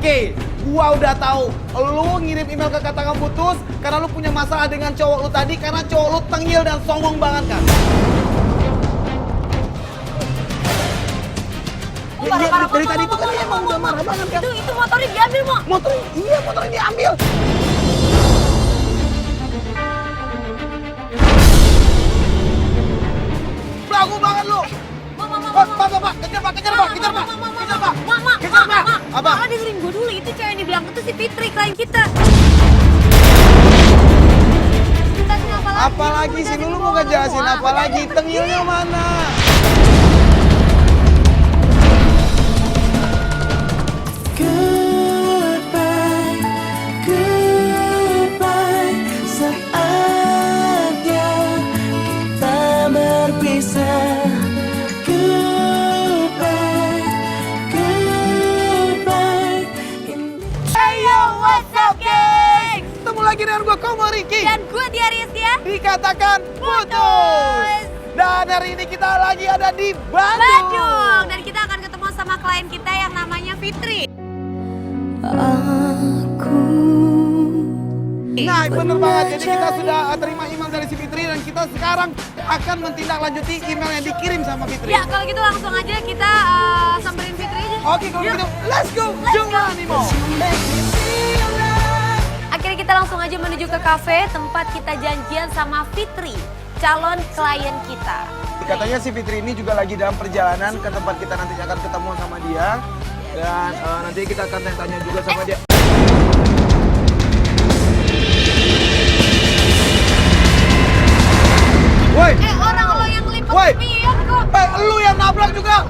Oke, gua udah tahu. Lu ngirim email ke kata kamu putus karena lu punya masalah dengan cowok lu tadi karena cowok lu tengil dan songong banget kan. Dari tadi itu kan dia emang udah marah banget kan. Itu motornya diambil, Mo. Motornya diambil. Belagu banget lu. Pak, kejar Pak. Apa? Mama dengerin gue dulu, itu cewek yang di belakang tuh si Fitri, klien kita. Jelasin Apalagi sih lu mau ngejelasin apalagi? Tengilnya mana? Goodbye, saatnya kita berpisah. Goodbye. Hey yo, what's up, geng? Ketemu lagi dengan gua Komo Riki. Dan gue Diaries ya. Dikatakan putus. Dan hari ini kita lagi ada di Bandung. Dan kita akan ketemu sama klien kita yang namanya Fitri. Nah, bener banget. Jadi kita sudah terima email dari si Fitri dan kita sekarang akan mentindaklanjuti email yang dikirim sama Fitri. Ya, kalau gitu langsung aja kita samperin Fitri aja. Oke, kalau gitu let's go. Geronimo. Akhirnya kita langsung aja menuju ke kafe tempat kita janjian sama Fitri, calon klien kita. Katanya si Fitri ini juga lagi dalam perjalanan ke tempat kita nanti akan ketemu sama dia. Dan nanti kita akan tanya juga sama dia. Woi! Orang lo yang ngelipet Woi! spion kok. Lu yang nabrak juga!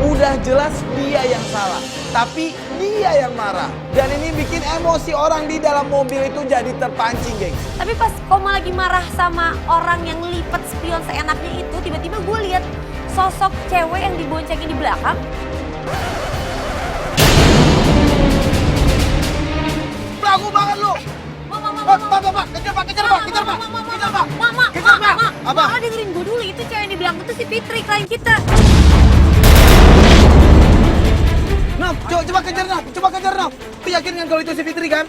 Udah jelas dia yang salah, tapi dia yang marah. Dan ini bikin emosi orang di dalam mobil itu jadi terpancing, gengs. Tapi pas Koma lagi marah sama orang yang lipet spion seenaknya itu, tiba-tiba gue lihat sosok cewek yang diboncengin di belakang. Belagu banget lu! Pak, kejar Pak! Mama, Apa? dengerin gue dulu, itu cewek yang di belakang itu si Fitri, klien kita. Nah, coba kejar, Nah. Lu yakin kan kalau itu si Fitri kan?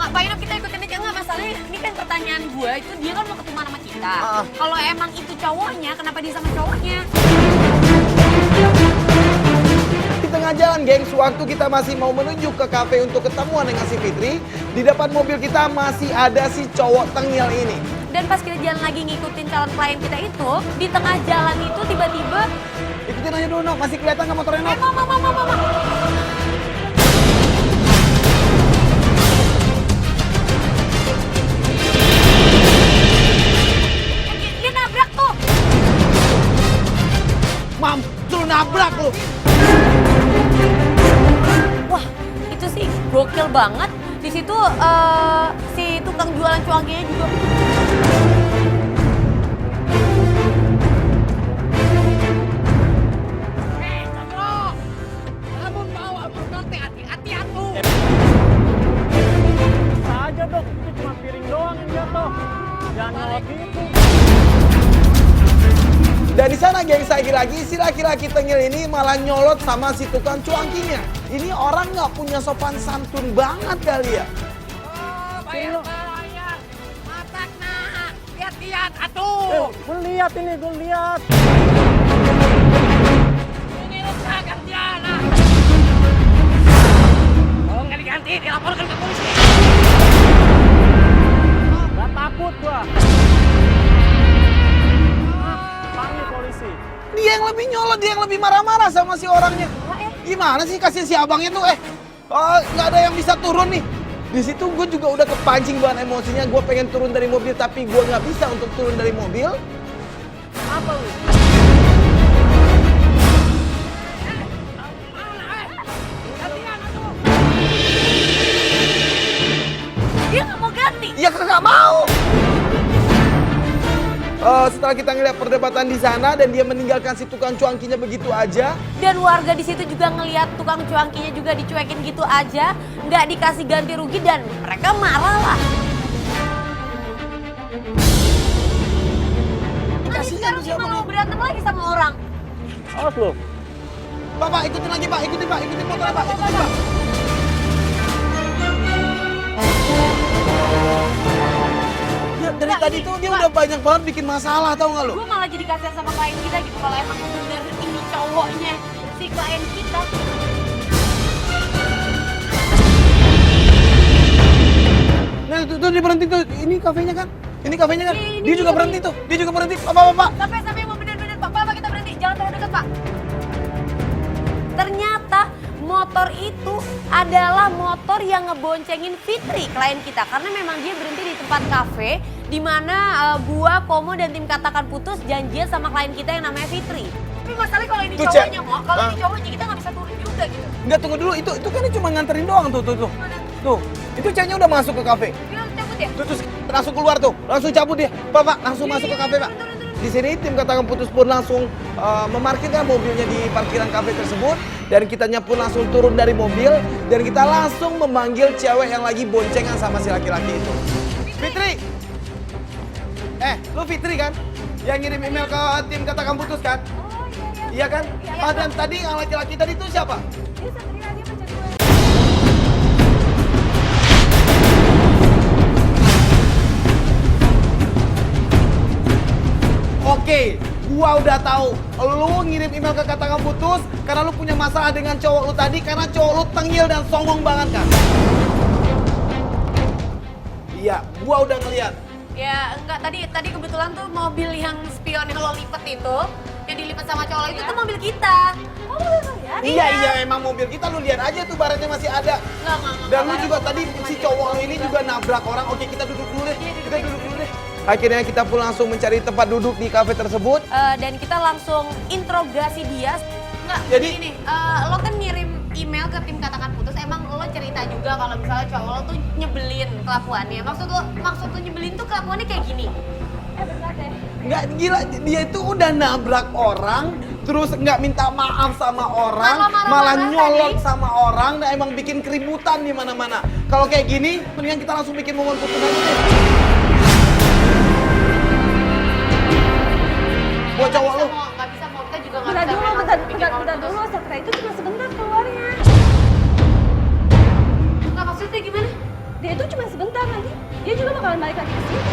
Ngapain kita ikutin aja, nggak masalahnya. Ini kan pertanyaan gue, itu dia kan mau ketemu sama kita. Kalau emang itu cowoknya, kenapa dia sama cowoknya? Di tengah jalan, gengs, waktu kita masih mau menuju ke kafe untuk ketemuan dengan si Fitri, di depan mobil kita masih ada si cowok tengil ini. Dan pas kita jalan lagi ngikutin calon klien kita itu, di tengah jalan itu tiba-tiba... Ikutin aja dulu, Nok. Masih kelihatan nggak motornya, Nok? Mama. Dia nabrak tuh. Lu nabrak lu! Wah, itu sih gokil banget. Di situ si tukang jualan cuankinya juga. Saja dok, itu cuma piring doang yang jatuh. Jangan nyolot gitu. Dan di sana, gengs, lagi si laki-laki tengil ini malah nyolot sama si tukang cuankinya. Ini orang nggak punya sopan santun banget kali ya. Bayar. Matak nah, lihat atuh. Gue lihat ini, gue lihat. Ini rusak gantian. Oh, nggak diganti, dilaporkan ke polisi. Gak takut gua. Panggil polisi. Dia yang lebih nyolot, dia yang lebih marah-marah sama si orangnya. Gimana sih kasih si abangnya tuh? Nggak ada yang bisa turun nih. Di situ gue juga udah kepancing bahan emosinya. Gue pengen turun dari mobil tapi gue nggak bisa untuk turun dari mobil. Apa lu? Dia nggak mau ganti. Ya kagak mau. Setelah kita ngeliat perdebatan di sana dan dia meninggalkan si tukang cuankinya begitu aja. Dan warga di situ juga ngelihat tukang cuankinya juga dicuekin gitu aja, nggak dikasih ganti rugi dan mereka marah lah. Nah, sekarang cuma mau berantem lagi sama orang. Awas lu. Pak, ikutin lagi Pak, ikutin motor Pak, ikutin Pak. Ya, dari Nggak, tadi ini, tuh dia Pak. udah banyak banget bikin masalah, tau nggak lu? Gue malah jadi kasihan sama klien kita gitu kalau emang bener ini cowoknya si klien kita. Nah, tuh dia berhenti tuh. Ini kafenya kan? Ini kafenya kan? Iya, ini Dia juga kafe. berhenti tuh. Dia juga berhenti. Pak. Sampai mau bener-bener Pak, kita berhenti, jangan terlalu dekat Pak. Ternyata motor itu adalah motor yang ngeboncengin Fitri, klien kita. Karena memang dia berhenti di tempat kafe di mana gua, Komo, dan tim Katakan Putus janjian sama klien kita yang namanya Fitri. Tapi masalahnya kalau ini Tuh, cowoknya, Cek. Mo, kalau ini cowoknya kita nggak bisa turun juga gitu. Enggak, tunggu dulu. Itu kan cuma nganterin doang tuh. Mana? Tuh. Itu ceweknya udah masuk ke kafe. Dia cabut ya? Tuh, terus langsung keluar tuh. Langsung cabut dia. Pak, langsung masuk ke kafe, Pak. Di sini tim Katakan Putus pun langsung memarkirkan mobilnya di parkiran kafe tersebut. Dan kitanya pun langsung turun dari mobil. Dan kita langsung memanggil cewek yang lagi boncengan sama si laki-laki itu. Fitri! Lu Fitri kan? Yang ngirim email ke tim Katakan Putus kan? Oh iya. Iya kan? Dan tadi yang laki-laki tadi itu siapa? Dia Satria, dia pacar gue. Oke, gua udah tahu. Lu ngirim email ke Katakan Putus karena lu punya masalah dengan cowok lu tadi karena cowok lu tengil dan songong banget kan? Iya, gua udah ngeliat. Ya enggak, tadi kebetulan tuh mobil yang spion yang lo lipet itu, yang dilipat sama cowok itu tuh mobil kita. Oh, mobil kalian? Iya, emang mobil kita lu lihat aja tuh baretnya masih ada. Enggak. Dan lu juga tadi si cowok lu ini juga nabrak orang. Oke, kita duduk dulu deh. Kita duduk dulu deh. Akhirnya kita pun langsung mencari tempat duduk di kafe tersebut. Dan kita langsung interogasi dia. Enggak, Jadi- gini, lo kan ngirim email ke tim Katakan Putus, emang lo cerita juga kalau misalnya cowok lo tuh nyebelin kelakuannya. Maksud lo nyebelin tuh kelakuannya kayak gini. Benar deh. Nggak, gila, dia itu udah nabrak orang, terus nggak minta maaf sama orang, Malah malah marah-marah nyolot tadi. sama orang, dan emang bikin keributan di mana-mana. Kalau kayak gini, mendingan kita langsung bikin momen putus aja deh. Buat cowok lu. Nggak bisa, mau kita juga nggak Bentar bisa. dulu, main bentar langsung bikin momen dulu. putus. Satria itu cuma sebentar keluarnya. Nggak, maksudnya gimana? Dia itu cuma sebentar, nanti dia juga bakalan balik lagi ke sini.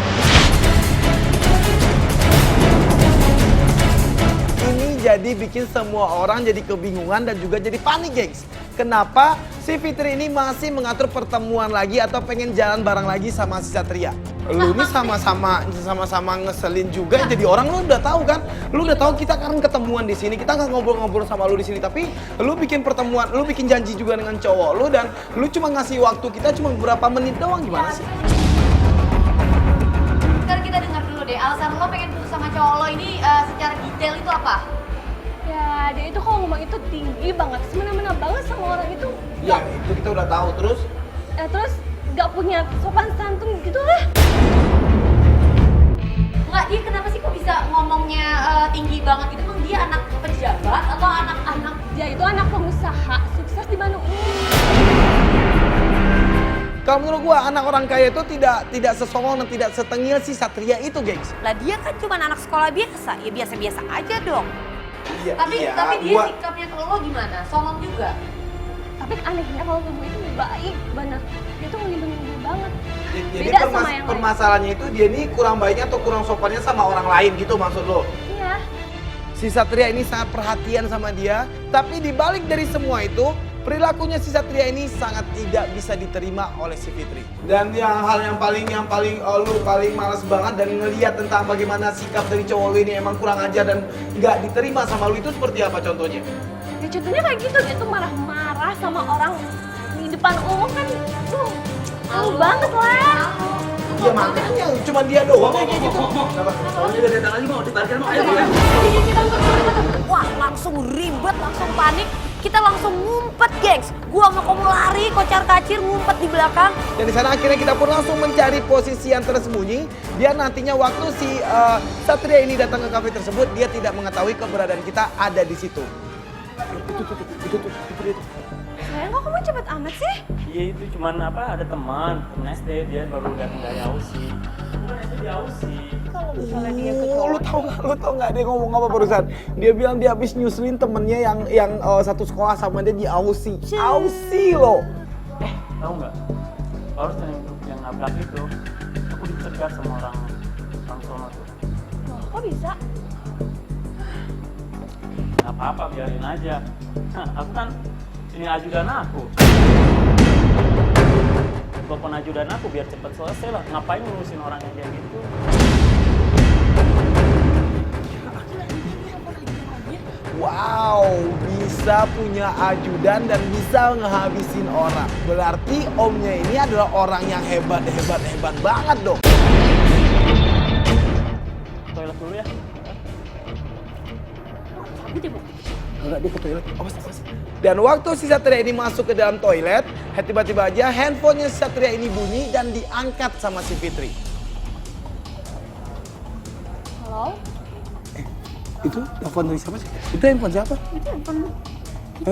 Ini jadi bikin semua orang jadi kebingungan dan juga jadi panik, gengs. Kenapa si Fitri ini masih mengatur pertemuan lagi atau pengen jalan bareng lagi sama si Satria? Lu ini sama-sama ngeselin juga. Jadi orang lu udah tahu kan? Lu udah tahu kita kan ketemuan di sini. Kita nggak ngobrol-ngobrol sama lu di sini, tapi lu bikin pertemuan, lu bikin janji juga dengan cowok lu dan lu cuma ngasih waktu kita cuma beberapa menit doang. Gimana sih? Sekarang kita dengar dulu deh, alasan lo pengen putus sama cowok lo ini secara detail itu apa? Ya, dia itu kalau ngomong itu tinggi banget, semena-mena banget sama orang itu. Ya, itu kita udah tahu. Terus? Terus gak punya sopan santun gitu lah. Enggak, dia kenapa sih kok bisa ngomongnya tinggi banget gitu? Emang dia anak pejabat atau anak-anak? Dia itu anak pengusaha, sukses di Bandung ini. Kalau menurut gua anak orang kaya itu tidak sesongong dan tidak setengil si Satria itu, gengs. Lah dia kan cuma anak sekolah biasa, ya biasa-biasa aja dong. Iya, Tapi dia sikapnya ke lo gimana? Songong juga? Tapi anehnya kalau ibu itu baik banget. Dia tuh ngelindungin gue banget. Jadi Beda sama yang lain. permasalahannya itu dia ini kurang baiknya atau kurang sopannya sama orang lain gitu maksud lo? Iya. Si Satria ini sangat perhatian sama dia, tapi dibalik dari semua itu, perilakunya si Satria ini sangat tidak bisa diterima oleh si Fitri. Dan yang paling lu paling males banget dan ngelihat tentang bagaimana sikap dari cowok lu ini emang kurang ajar dan nggak diterima sama lu itu seperti apa contohnya? Ya contohnya kayak gitu, dia tuh marah-marah sama orang di depan umum kan. Tuh, malu banget lah. Ya makanya cuma dia doang kayak gitu. Udah datang lagi mau diparkir mau ayo. Wah, langsung ribet, langsung panik. Kita langsung ngumpet, gengs. Gua sama Komo lari, kocar-kacir, ngumpet di belakang. Dan di sana akhirnya kita pun langsung mencari posisi yang tersembunyi. Biar nantinya waktu si Satria ini datang ke kafe tersebut, dia tidak mengetahui keberadaan kita ada di situ. Sayang, kok kamu cepet amat sih? Iya itu cuman ada teman SD dia baru datang dari Aussie. Bukan SD di Aussie. kalau misalnya dia ke Lu tau nggak dia ngomong apa barusan? Dia bilang dia habis nyusulin temennya yang satu sekolah sama dia di Aussie. Aussie loh. Tahu nggak? Barusan yang nabrak itu, aku dicegat sama orang sono tuh. Loh, kok bisa? Nggak apa-apa, biarin aja. Nah, aku kan ini ajudan aku. Telepon ajudan aku biar cepat selesai lah. Ngapain ngurusin orang yang kayak gitu? Wow, bisa punya ajudan dan bisa ngehabisin orang. Berarti omnya ini adalah orang yang hebat banget dong. Toilet dulu ya. Enggak, dia ke toilet. Awas. Dan waktu si Satria ini masuk ke dalam toilet, tiba-tiba aja handphonenya si Satria ini bunyi dan diangkat sama si Fitri. Halo? Itu telepon dari siapa sih? Itu handphone siapa? Itu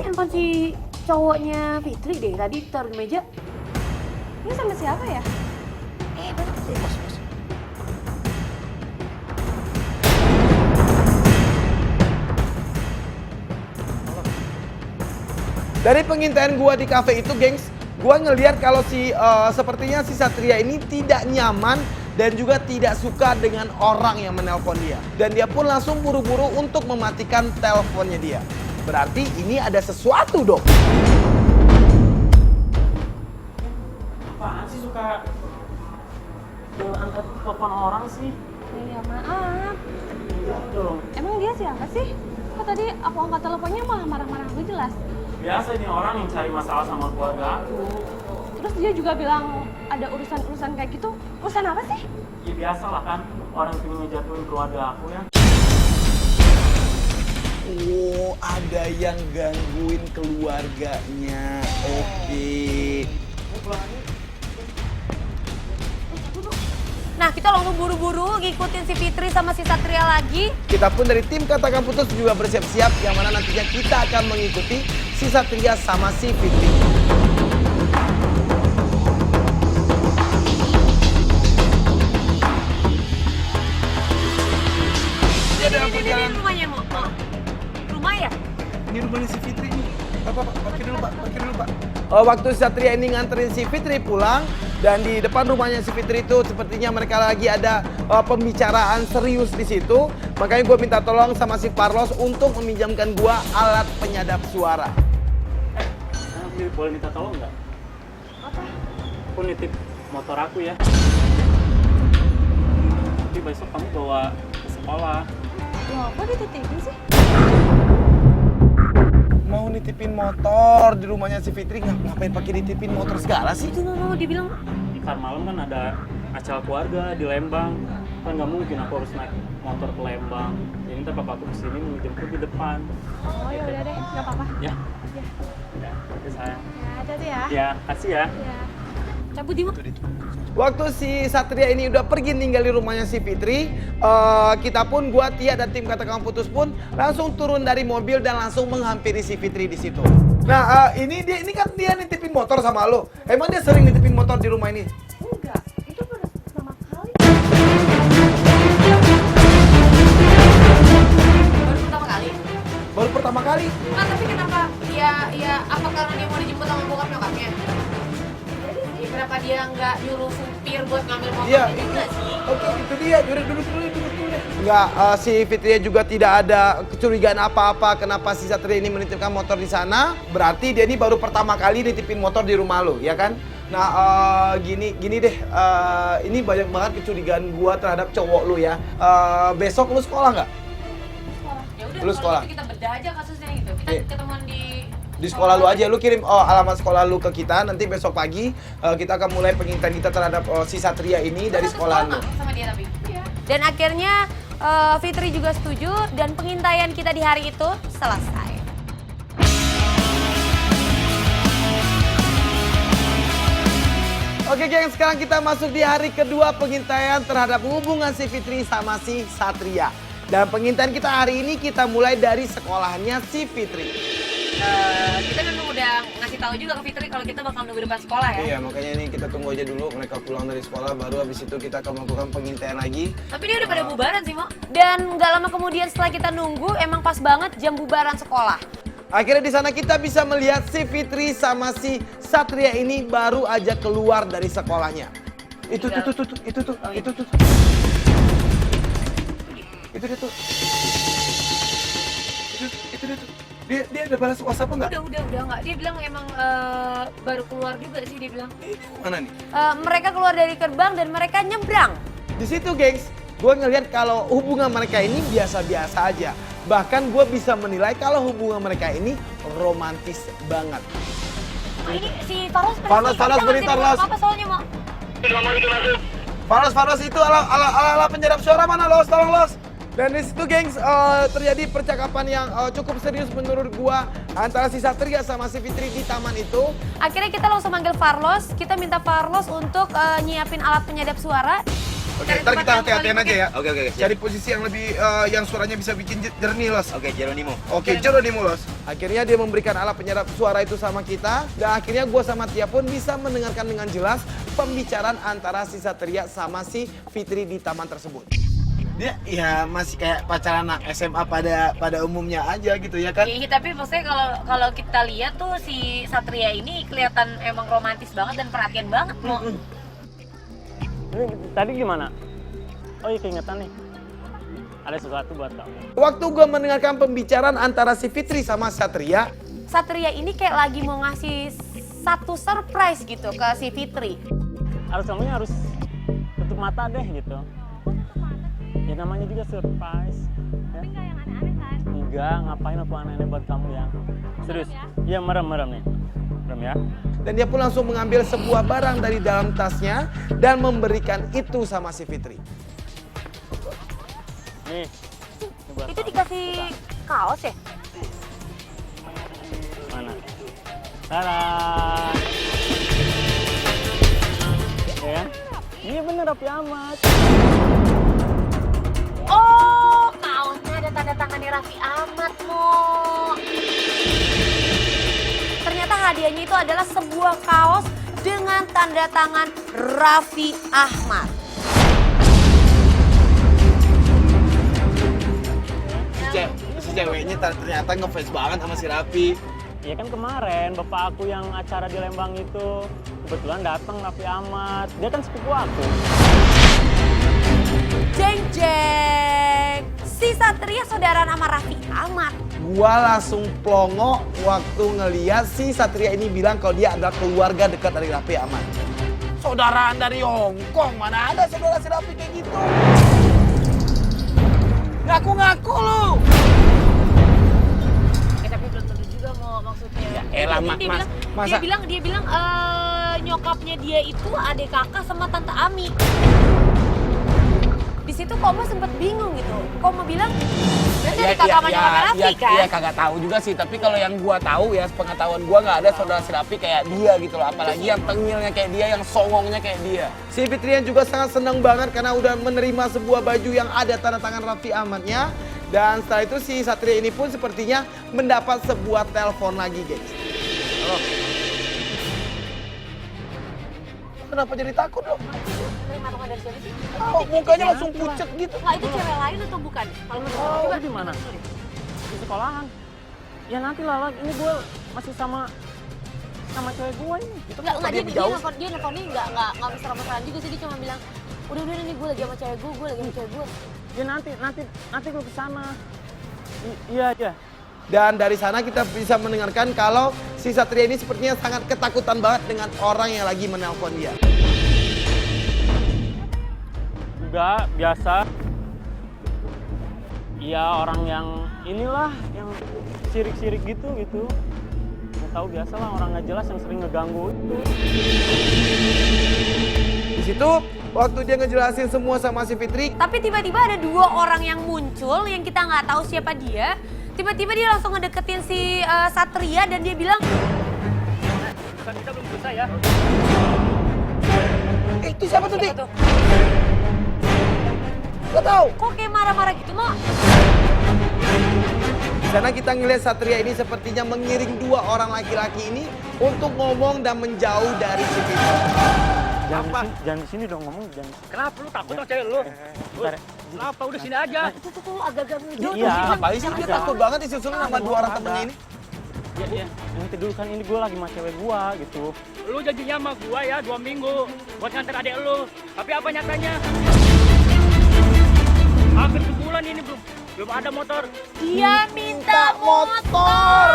handphone si cowoknya Fitri deh, tadi taruh di meja. Ini sama siapa ya? Dari pengintaian gua di kafe itu, gengs, gua ngelihat kalau sepertinya si Satria ini tidak nyaman dan juga tidak suka dengan orang yang menelpon dia. Dan dia pun langsung buru-buru untuk mematikan teleponnya dia. Berarti ini ada sesuatu dong. Apaan sih suka angkat telepon orang sih? Iya maaf. Tuh. Emang dia siapa sih? Kok tadi aku angkat teleponnya malah marah-marah gue jelas. Biasa ini orang yang cari masalah sama keluarga aku. Terus dia juga bilang ada urusan-urusan kayak gitu. Urusan apa sih? Ya biasa lah kan, orang pengen ngejatuhin keluarga aku ya. Oh, ada yang gangguin keluarganya. Oke. Nah, kita langsung buru-buru ngikutin si Fitri sama si Satria lagi. Kita pun dari tim Katakan Putus juga bersiap-siap yang mana nantinya kita akan mengikuti si Satria sama si Fitri. Ini rumahnya, Mo. Rumah ya? Ini rumahnya si Fitri nih. Pak, parkir dulu, Pak. Waktu Satria ini nganterin si Fitri pulang, dan di depan rumahnya si Fitri itu sepertinya mereka lagi ada pembicaraan serius di situ. Makanya gue minta tolong sama si Parlos untuk meminjamkan gue alat penyadap suara. Aku boleh minta tolong nggak? Apa? Aku nitip motor aku ya. Tapi besok kamu bawa ke sekolah. Loh, kok dititipin sih? Mau nitipin motor di rumahnya si Fitri, ngapain pakai nitipin motor segala sih? Itu mau dibilang Ntar malam kan ada acara keluarga di Lembang. Kan nggak mungkin aku harus naik motor ke Lembang. Jadi ntar papa aku kesini mau jemput di depan. Oh ya udah deh, nggak apa-apa. Ya? Ya. Ya, oke sayang. Ya, hati-hati ya. Ya, kasih ya. Ya. cabut di Waktu si Satria ini udah pergi ninggal di rumahnya si Fitri, kita pun, gua, Tia, dan tim Katakan Putus pun langsung turun dari mobil dan langsung menghampiri si Fitri di situ. Nah, ini kan dia nitipin motor sama lo. Emang dia sering nitipin motor di rumah ini? Enggak, itu baru pertama kali. baru pertama kali. Baru pertama kali. Nah, tapi kenapa ya apa karena dia mau dijemput sama bokap nyokapnya? Ya, kenapa dia nggak nyuruh supir buat ngambil motor Iya, juga sih? Oke, itu dia. Duduk dulu. Enggak, si Fitria juga tidak ada kecurigaan apa-apa kenapa si Satria ini menitipkan motor di sana. Berarti dia ini baru pertama kali nitipin motor di rumah lo, ya kan? Nah, gini deh. Ini banyak banget kecurigaan gua terhadap cowok lu ya. Besok lu sekolah nggak? Ya udah, Lu kalau sekolah? gitu kita bedah aja kasusnya gitu. Kita Iya. ketemuan Di sekolah lu aja, lu kirim alamat sekolah lu ke kita. Nanti besok pagi kita akan mulai pengintaian kita terhadap si Satria ini dari sekolah lu. sama dia tapi. Iya. Dan akhirnya Fitri juga setuju dan pengintaian kita di hari itu selesai. Oke geng, sekarang kita masuk di hari kedua pengintaian terhadap hubungan si Fitri sama si Satria. Dan pengintaian kita hari ini kita mulai dari sekolahnya si Fitri. kita memang udah ngasih tahu juga ke Fitri kalau kita bakal nunggu depan sekolah ya. Iya, makanya ini kita tunggu aja dulu mereka pulang dari sekolah, baru habis itu kita akan melakukan pengintaian lagi. Tapi dia udah pada bubaran sih, Mo. Dan nggak lama kemudian setelah kita nunggu, emang pas banget jam bubaran sekolah. Akhirnya di sana kita bisa melihat si Fitri sama si Satria ini baru aja keluar dari sekolahnya. Itu tuh. Itu dia tuh. Itu dia tuh. Dia ada balas WhatsApp apa enggak? Udah nggak. Dia bilang emang baru keluar juga sih dia bilang. Mana nih? Mereka keluar dari gerbang dan mereka nyebrang. Di situ, gengs, gue ngeliat kalau hubungan mereka ini biasa-biasa aja. Bahkan gue bisa menilai kalau hubungan mereka ini romantis banget. Oh, ini si Faros Faros, berita, Los. Apa soalnya, Mo? Faros itu ala penyerap suara mana, Los? Tolong, Los. Dan di situ, gengs, terjadi percakapan yang cukup serius menurut gua antara si Satria sama si Fitri di taman itu. Akhirnya kita langsung manggil Farlos. Kita minta Farlos untuk nyiapin alat penyedap suara. Oke, Cari ntar tempat kita yang hati-hatian paling aja ya. Oke, Cari posisi yang lebih, yang suaranya bisa bikin jernih, Los. Oke, Jeronimo. Oke, Jeronimo, Los. Akhirnya dia memberikan alat penyerap suara itu sama kita. Dan akhirnya gua sama Tia pun bisa mendengarkan dengan jelas pembicaraan antara si Satria sama si Fitri di taman tersebut. Dia ya masih kayak pacaran anak SMA pada umumnya aja gitu ya kan? Iya, tapi maksudnya kalau kita lihat tuh si Satria ini kelihatan emang romantis banget dan perhatian banget, Mo. Ini tadi gimana? Oh iya, keingetan nih. Ada sesuatu buat kamu. Waktu gue mendengarkan pembicaraan antara si Fitri sama Satria, Satria ini kayak lagi mau ngasih satu surprise gitu ke si Fitri. Kamu harus tutup mata deh gitu. Ya namanya juga surprise. Tapi nggak yang aneh-aneh kan? Enggak, ngapain aku aneh-aneh buat kamu ya? Serius? Iya, merem nih. Merem ya. dan dia pun langsung mengambil sebuah barang dari dalam tasnya dan memberikan itu sama si Fitri. Nih. buat Itu kamu. dikasih kaos ya? Mana? Tada! Ya? Iya bener, rapi amat. Oh, kaosnya ada tanda tangannya Raffi Ahmad, Mo. Ternyata hadiahnya itu adalah sebuah kaos dengan tanda tangan Raffi Ahmad. Si ceweknya ternyata ngefans banget sama si Raffi. Ya kan kemarin bapak aku yang acara di Lembang itu kebetulan datang Raffi Ahmad. Dia kan sepupu aku. Jeng jeng, si Satria saudara nama Raffi Ahmad. Gua langsung plongo waktu ngeliat si Satria ini bilang kalau dia adalah keluarga dekat dari Raffi Ahmad. Saudaraan dari Hongkong, mana ada saudara si Raffi kayak gitu? Ngaku-ngaku lu! Tapi belum tentu juga mau maksudnya. Ya elah, Dia bilang nyokapnya dia itu adik kakak sama tante Ami. Di situ Koma sempat bingung gitu. Koma bilang berarti adik kakak sama nyokapnya Raffi kan? Iya kagak tahu juga sih, tapi kalau yang gua tahu ya pengetahuan gua nggak ada saudara si Raffi kayak dia gitu loh, apalagi yang tengilnya kayak dia, yang songongnya kayak dia. Si Fitrian juga sangat senang banget karena udah menerima sebuah baju yang ada tanda tangan Raffi Ahmadnya. Dan setelah itu si Satria ini pun sepertinya mendapat sebuah telepon lagi, guys. Halo. Kenapa jadi takut dong? Terima telepon dari siapa sih? Oh, mukanya langsung pucet gitu. Nggak, itu cewek lain atau bukan? Kalau menurut Oh, coba di mana? Di sekolahan. Ya nanti lah, ini gue masih sama cewek gue ini. Nggak, dia dia jauh. nelfonnya nggak mesra-mesraan juga sih, dia cuma bilang udah nih gue lagi sama cewek gue lagi sama cewek gue. Ya nanti gue kesana. Iya aja. Dan dari sana kita bisa mendengarkan kalau si Satria ini sepertinya sangat ketakutan banget dengan orang yang lagi menelpon dia. Enggak, biasa. Iya, orang yang inilah, yang sirik-sirik gitu. Nggak tahu, biasa lah orang nggak jelas yang sering ngeganggu itu. Di situ waktu dia ngejelasin semua sama si Fitri, Tapi tiba-tiba ada dua orang yang muncul yang kita nggak tahu siapa dia. Tiba-tiba dia langsung ngedeketin si Satria dan dia bilang, Kita belum selesai ya. itu siapa tuh, Di? Gak tahu. kok kayak marah-marah gitu, Mo? sana kita ngelihat Satria ini sepertinya mengiring dua orang laki-laki ini untuk ngomong dan menjauh dari si Fitri. Jangan di sini dong ngomong, jangan. Kenapa lu takut sama cewek lu? Bentar. Kenapa udah sini aja? Tuh, agak-agak ngejauh. Iya. Ngapain sih dia takut banget disusul sama dua orang temennya ini? Ya, nanti dulu kan ini gue lagi sama cewek gue gitu. Lu janjinya sama gua ya 2 minggu buat nganter adek lu. Tapi apa nyatanya? Hampir sebulan ini belum ada motor. Dia minta motor.